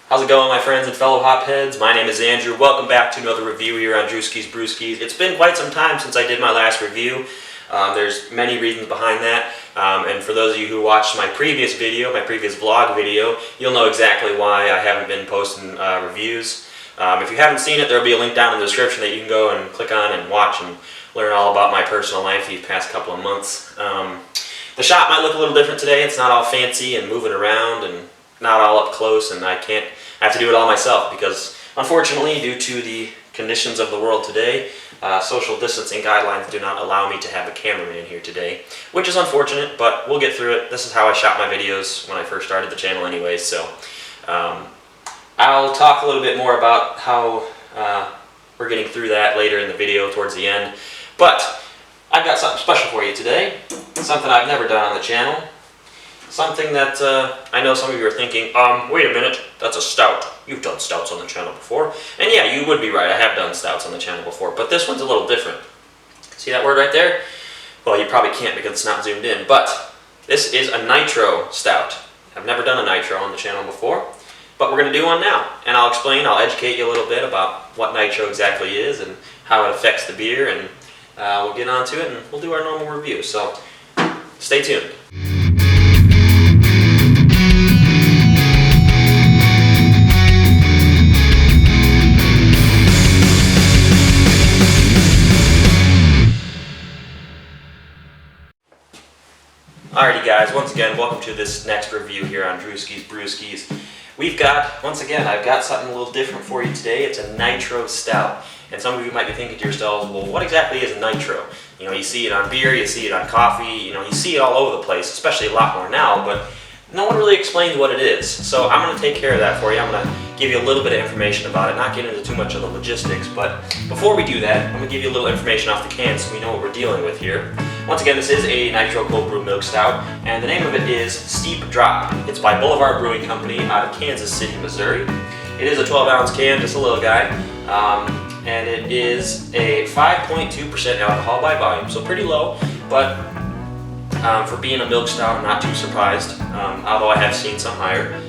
How's it going, my friends and fellow hopheads? My name is Andrew. Welcome back to another review here on DrewskisBrewskis. It's been quite some time since I did my last review. There's many reasons behind that, and for those of you who watched my previous video, my previous vlog video, you'll know exactly why I haven't been posting reviews. If you haven't seen it, there'll be a link down in the description that you can go and click on and watch and learn all about my personal life these past couple of months. The shop might look a little different today. It's not all fancy and moving around and not all up close, and I have to do it all myself because, unfortunately, due to the conditions of the world today, social distancing guidelines do not allow me to have a cameraman here today, which is unfortunate, but we'll get through it. This is how I shot my videos when I first started the channel anyway, so I'll talk a little bit more about how we're getting through that later in the video towards the end. But I've got something special for you today, something I've never done on the channel. Something that I know some of you are thinking, wait a minute, that's a stout. You've done stouts on the channel before. And yeah, you would be right, I have done stouts on the channel before, but this one's a little different. See that word right there? Well, you probably can't because it's not zoomed in, but this is a Nitro stout. I've never done a Nitro on the channel before, but we're going to do one now. And I'll explain, I'll educate you a little bit about what Nitro exactly is and how it affects the beer, and we'll get on to it and we'll do our normal review. So, stay tuned. Alrighty guys, once again, welcome to this next review here on DrewskisBrewskis. We've got, once again, I've got something a little different for you today. It's a Nitro Stout. And some of you might be thinking to yourselves, well, what exactly is Nitro? You know, you see it on beer, you see it on coffee, you know, you see it all over the place, especially a lot more now, but no one really explains what it is. So I'm going to take care of that for you. I'm going to give you a little bit of information about it, not get into too much of the logistics, but before we do that, I'm going to give you a little information off the can so we know what we're dealing with here. Once again, this is a Nitro Cold Brew Milk Stout, and the name of it is Steep Drop. It's by Boulevard Brewing Company out of Kansas City, Missouri. It is a 12-ounce can, just a little guy, and it is a 5.2% alcohol by volume, so pretty low, but for being a milk stout, I'm not too surprised, although I have seen some higher,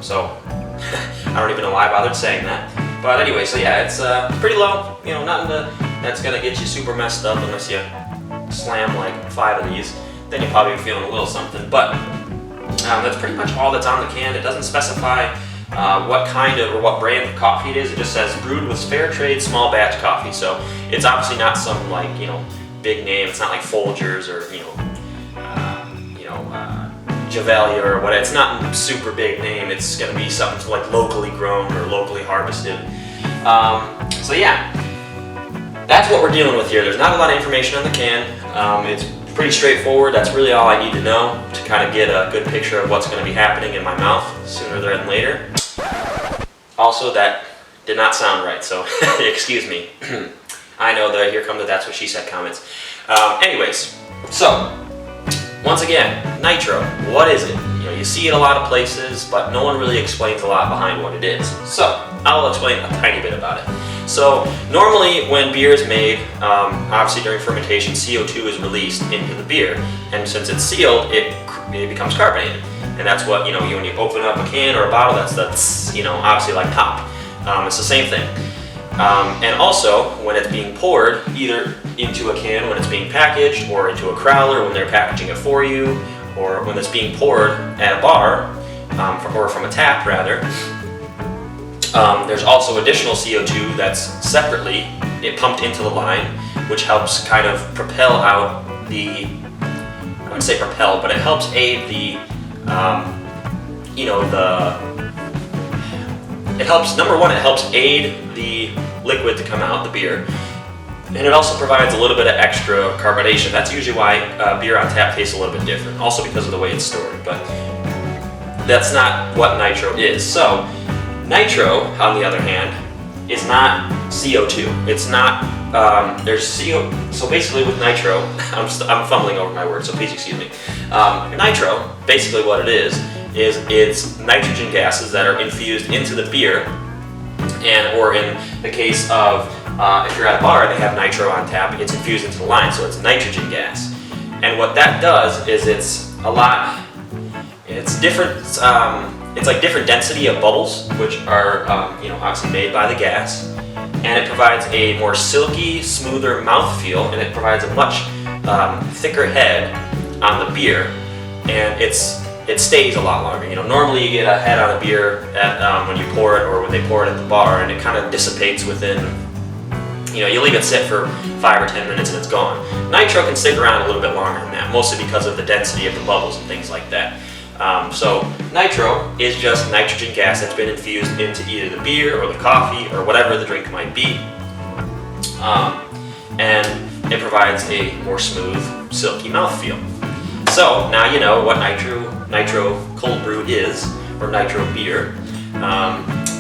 so I don't even know why I bothered saying that. But anyway, so yeah, it's pretty low, you know, nothing that's going to get you super messed up unless you slam like 5 of these, then you're probably feeling a little something, but that's pretty much all that's on the can. It doesn't specify what kind of or what brand of coffee it is. It just says brewed with fair trade small batch coffee, so it's obviously not some like, you know, big name. It's not like Folgers or Javelia or what. It's not a super big name. It's going to be something like locally grown or locally harvested. So yeah, that's what we're dealing with here. There's not a lot of information on the can. It's pretty straightforward. That's really all I need to know to kind of get a good picture of what's going to be happening in my mouth sooner than later. Also, that did not sound right, so excuse me. I know that here come the that's what she said comments. Anyways, so once again, Nitro, what is it? You know, you see it a lot of places, but no one really explains a lot behind what it is. So I'll explain a tiny bit about it. So normally when beer is made, obviously during fermentation, CO2 is released into the beer, and since it's sealed, it becomes carbonated, and that's what, you know, when you open up a can or a bottle, that's you know, obviously like pop. It's the same thing. And also when it's being poured, either into a can when it's being packaged, or into a crowler when they're packaging it for you, or when it's being poured at a bar, or from a tap rather. There's also additional CO2 that's separately pumped into the line, which helps kind of propel out the, I wouldn't say propel, but it helps aid the, it helps, number one, it helps aid the liquid to come out, the beer, and it also provides a little bit of extra carbonation. That's usually why beer on tap tastes a little bit different, also because of the way it's stored, but that's not what Nitro is. So Nitro, on the other hand, is not CO2. It's not, there's so basically with Nitro, I'm fumbling over my words, so please excuse me. Nitro, basically what it is it's nitrogen gases that are infused into the beer, or in the case of, if you're at a bar, they have Nitro on tap, it's infused into the line, so it's nitrogen gas. And what that does is it's different it's like different density of bubbles, which are obviously made by the gas, and it provides a more silky, smoother mouthfeel, and it provides a much thicker head on the beer, and it stays a lot longer. Normally you get a head on a beer when you pour it or when they pour it at the bar, and it kind of dissipates within. You leave it sit for 5 or 10 minutes and it's gone. Nitro can stick around a little bit longer than that, mostly because of the density of the bubbles and things like that. So Nitro is just nitrogen gas that's been infused into either the beer or the coffee or whatever the drink might be. And it provides a more smooth, silky mouthfeel. So now you know what Nitro cold brew is, or Nitro beer.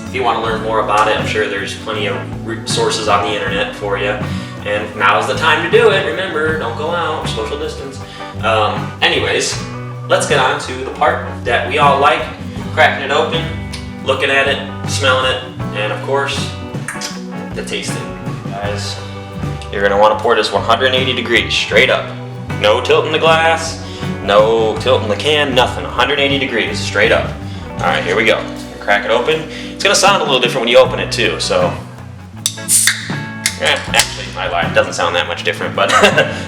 If you want to learn more about it, I'm sure there's plenty of sources on the internet for you. And now's the time to do it. Remember, don't go out, social distance. Anyways, let's get on to the part that we all like, cracking it open, looking at it, smelling it, and of course, the tasting. Guys, you're gonna want to pour this 180 degrees, straight up. No tilting the glass, no tilting the can, nothing. 180 degrees, straight up. All right, here we go. Crack it open. It's gonna sound a little different when you open it too, so. Actually, I lied, it doesn't sound that much different, but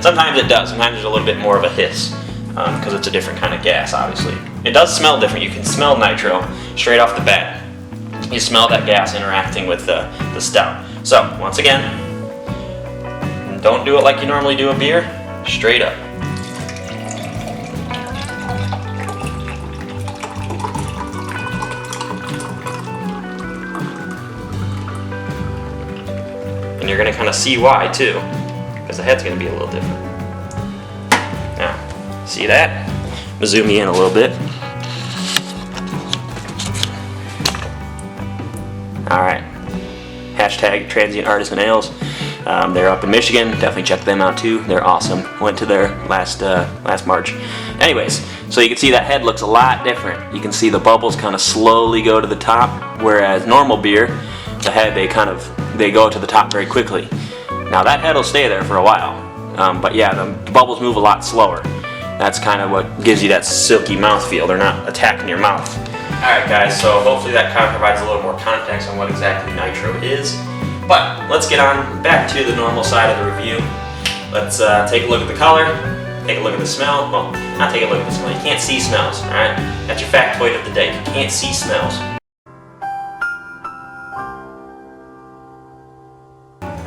sometimes it does. Sometimes there's a little bit more of a hiss, because it's a different kind of gas, obviously. It does smell different. You can smell Nitro straight off the bat. You smell that gas interacting with the Stout. So, once again, don't do it like you normally do a beer, straight up. And you're going to kind of see why too, because the head's going to be a little different. Now, see that? I'm going to zoom you in a little bit. Alright, hashtag Transient Artisan Ales. They're up in Michigan, definitely check them out too. They're awesome. Went to their last March. Anyways, so you can see that head looks a lot different. You can see the bubbles kind of slowly go to the top, whereas normal beer, the head, they go to the top very quickly. Now that head will stay there for a while, but yeah, the bubbles move a lot slower. That's kind of what gives you that silky mouthfeel. They're not attacking your mouth. Alright guys, so hopefully that kind of provides a little more context on what exactly Nitro is. But let's get on back to the normal side of the review. Let's take a look at the color, take a look at the smell. Well, not take a look at the smell, you can't see smells, alright? That's your factoid of the day, you can't see smells.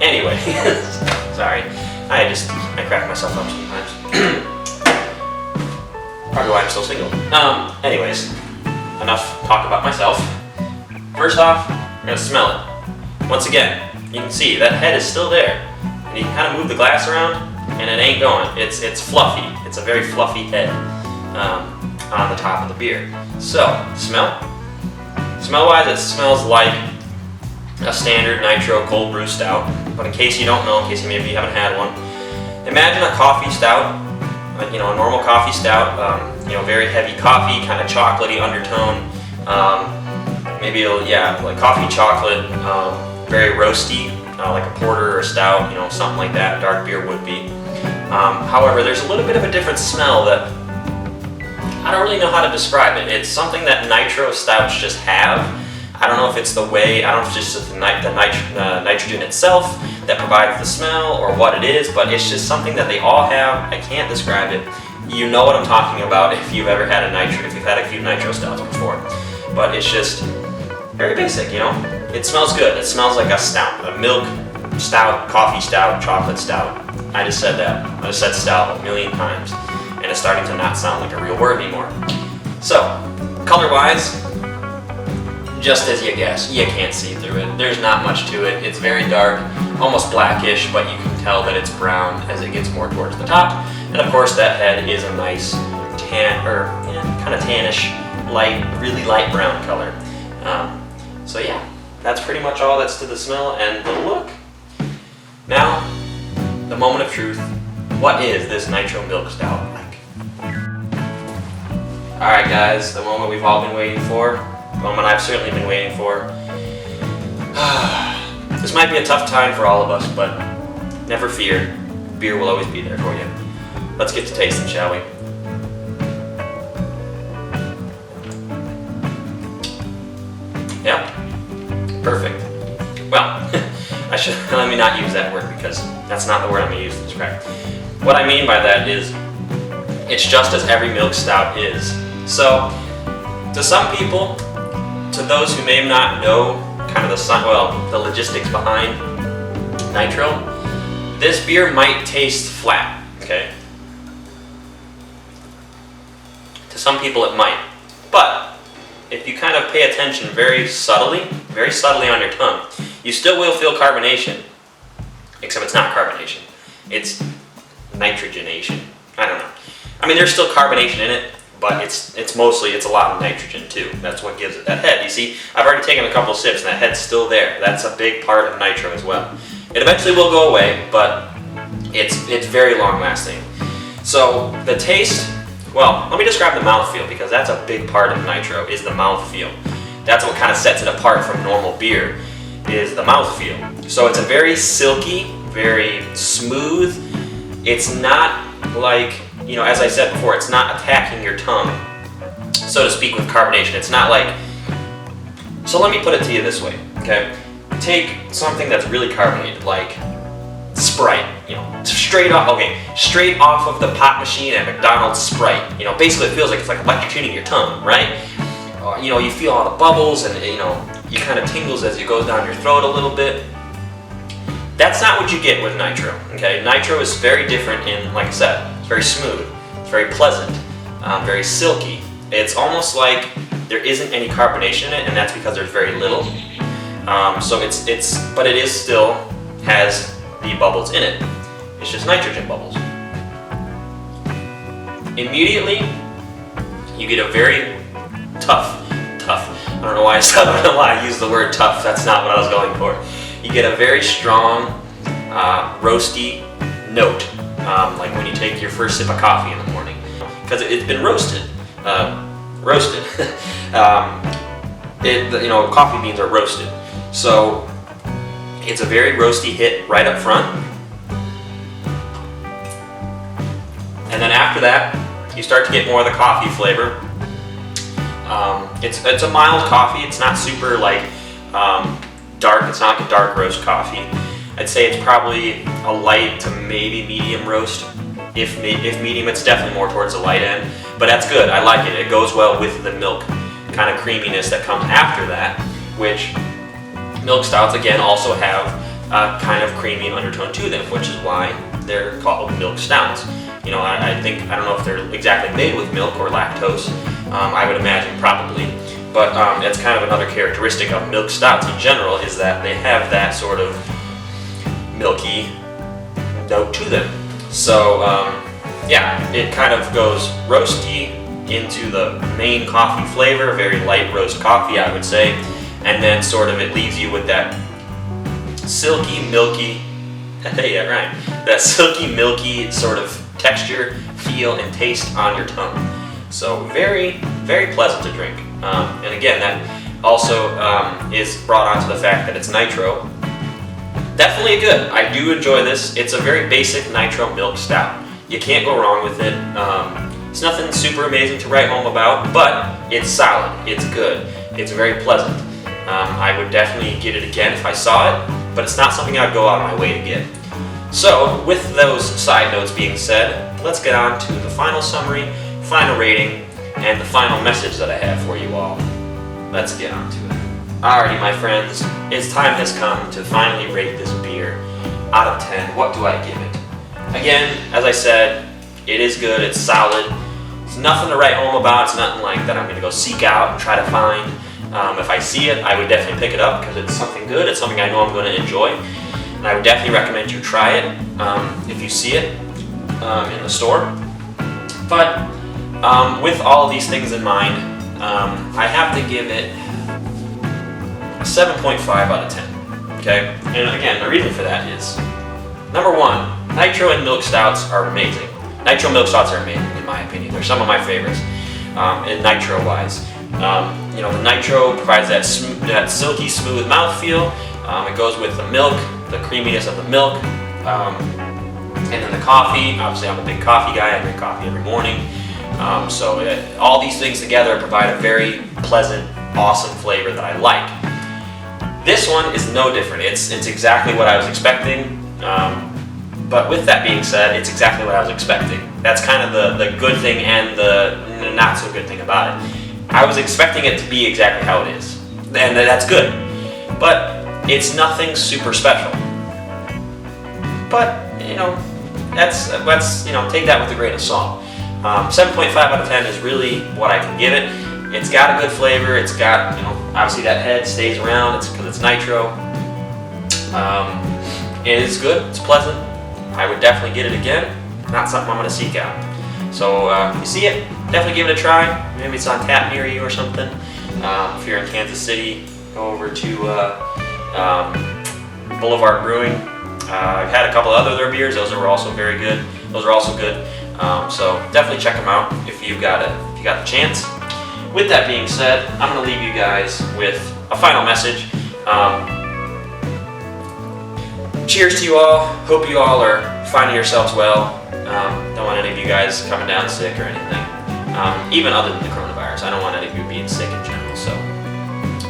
Anyway, sorry, I crack myself up sometimes. Probably why I'm still single. Anyways, enough talk about myself. First off, we're gonna smell it. Once again, you can see that head is still there. And you can kind of move the glass around, and it ain't going. It's fluffy. It's a very fluffy head on the top of the beer. So, smell. Smell-wise, it smells like a standard Nitro cold brew stout. But in case you don't know, in case maybe you haven't had one, imagine a coffee stout, like, a normal coffee stout, very heavy coffee, kind of chocolatey undertone, maybe like coffee chocolate, very roasty, like a porter or a stout, something like that, dark beer would be. However, there's a little bit of a different smell that I don't really know how to describe it. It's something that Nitro stouts just have. I don't know if it's the way, I don't know if it's just the nitrogen itself that provides the smell or what it is, but it's just something that they all have. I can't describe it. You know what I'm talking about if you've ever had if you've had a few Nitro stouts before. But it's just very basic, It smells good. It smells like a stout, a milk stout, coffee stout, chocolate stout. I just said that. I just said stout a million times, and it's starting to not sound like a real word anymore. So, color-wise, just as you guess, you can't see through it. There's not much to it. It's very dark, almost blackish, but you can tell that it's brown as it gets more towards the top. And of course, that head is a nice tan, or kind of tannish, light, really light brown color. So yeah, that's pretty much all that's to the smell and the look. Now, the moment of truth. What is this Nitro Milk Stout like? Alright guys, the moment we've all been waiting for. The moment I've certainly been waiting for. This might be a tough time for all of us, but never fear. Beer will always be there for you. Let's get to tasting, shall we? Yep. Perfect. Well, let me not use that word because that's not the word I'm going to use to describe. What I mean by that is it's just as every milk stout is. So, to some people, to those who may not know kind of the logistics behind Nitro, this beer might taste flat, okay? To some people it might, but if you kind of pay attention very subtly on your tongue, you still will feel carbonation, except it's not carbonation, it's nitrogenation. I don't know. I mean, there's still carbonation in it, but it's a lot of nitrogen too. That's what gives it that head. You see, I've already taken a couple of sips and that head's still there. That's a big part of Nitro as well. It eventually will go away, but it's very long lasting. So the taste, well, let me describe the mouthfeel because that's a big part of Nitro, is the mouthfeel. That's what kind of sets it apart from normal beer, is the mouthfeel. So it's a very silky, very smooth. It's not like, you know, as I said before, it's not attacking your tongue, so to speak, with carbonation. It's not like, so let me put it to you this way, okay? Take something that's really carbonated, like Sprite, you know, straight off of the pop machine at McDonald's Sprite. You know, basically it feels like it's like electrocuting your tongue, right? You know, you feel all the bubbles and, you know, you kind of tingles as it goes down your throat a little bit. That's not what you get with Nitro, okay? Nitro is very different in, like I said, it's very smooth, it's very pleasant, very silky. It's almost like there isn't any carbonation in it, and that's because there's very little. But it is still has the bubbles in it. It's just nitrogen bubbles. Immediately, you get a very tough. I don't know why I used the word tough. That's not what I was going for. You get a very strong, roasty note, like when you take your first sip of coffee in the morning, because it's been roasted. You know, coffee beans are roasted, so it's a very roasty hit right up front, and then after that, you start to get more of the coffee flavor. It's a mild coffee. It's not super like dark. It's not like a dark roast coffee. I'd say it's probably a light to maybe medium roast. If medium, it's definitely more towards the light end. But that's good. I like it. It goes well with the milk kind of creaminess that comes after that, which milk stouts again also have a kind of creamy undertone to them, which is why they're called milk stouts. You know, I don't know if they're exactly made with milk or lactose. I would imagine probably. But it's kind of another characteristic of milk stouts in general, is that they have that sort of milky note to them. So yeah, it kind of goes roasty into the main coffee flavor, very light roast coffee, I would say, and then sort of it leaves you with that silky, milky, yeah, right, that silky, milky sort of texture, feel, and taste on your tongue. So very, very pleasant to drink. And again, that also is brought on to the fact that it's Nitro. Definitely good. I do enjoy this. It's a very basic Nitro milk stout. You can't go wrong with it. It's nothing super amazing to write home about, but it's solid. It's good. It's very pleasant. I would definitely get it again if I saw it, but it's not something I'd go out of my way to get. So, with those side notes being said, let's get on to the final summary, final rating, and the final message that I have for you all. Let's get on to it. Alrighty, my friends, its time has come to finally rate this beer. Out of 10, what do I give it? Again, as I said, it is good, it's solid. It's nothing to write home about, it's nothing like that I'm going to go seek out and try to find. If I see it, I would definitely pick it up because it's something good, it's something I know I'm going to enjoy. And I would definitely recommend you try it if you see it in the store. But with all of these things in mind, I have to give it a 7.5 out of 10. Okay? And again, the reason for that is, number one, Nitro and milk stouts are amazing. Nitro milk stouts are amazing in my opinion. They're some of my favorites, in Nitro-wise. You know, the Nitro provides that silky, smooth mouthfeel. It goes with the milk, the creaminess of the milk, and then the coffee. Obviously, I'm a big coffee guy. I drink coffee every morning. So all these things together provide a very pleasant, awesome flavor that I like. This one is no different. It's exactly what I was expecting. But with that being said, it's exactly what I was expecting. That's kind of the good thing and the not so good thing about it. I was expecting it to be exactly how it is, and that's good. But it's nothing super special. But let's take that with a grain of salt. 7.5 out of 10 is really what I can give it. It's got a good flavor. It's got obviously that head stays around. It's because it's nitro. It's good. It's pleasant. I would definitely get it again. Not something I'm going to seek out. So if you see it, definitely give it a try. Maybe it's on tap near you or something. If you're in Kansas City, go over to Boulevard Brewing. I've had a couple other of their beers. Those are also very good. So definitely check them out if you got the chance. With that being said, I'm going to leave you guys with a final message. Cheers to you all. Hope you all are finding yourselves well. Don't want any of you guys coming down sick or anything. Even other than the coronavirus. I don't want any of you being sick in general. So,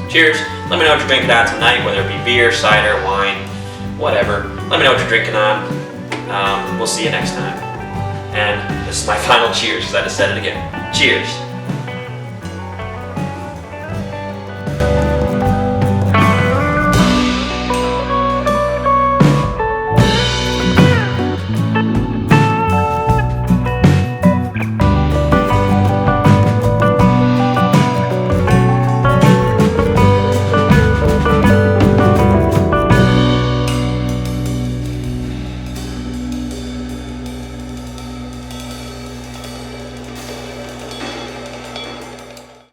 cheers. Let me know what you're drinking on tonight, whether it be beer, cider, wine, whatever. Let me know what you're drinking on. We'll see you next time. And this is my final cheers, because I just said it again. Cheers.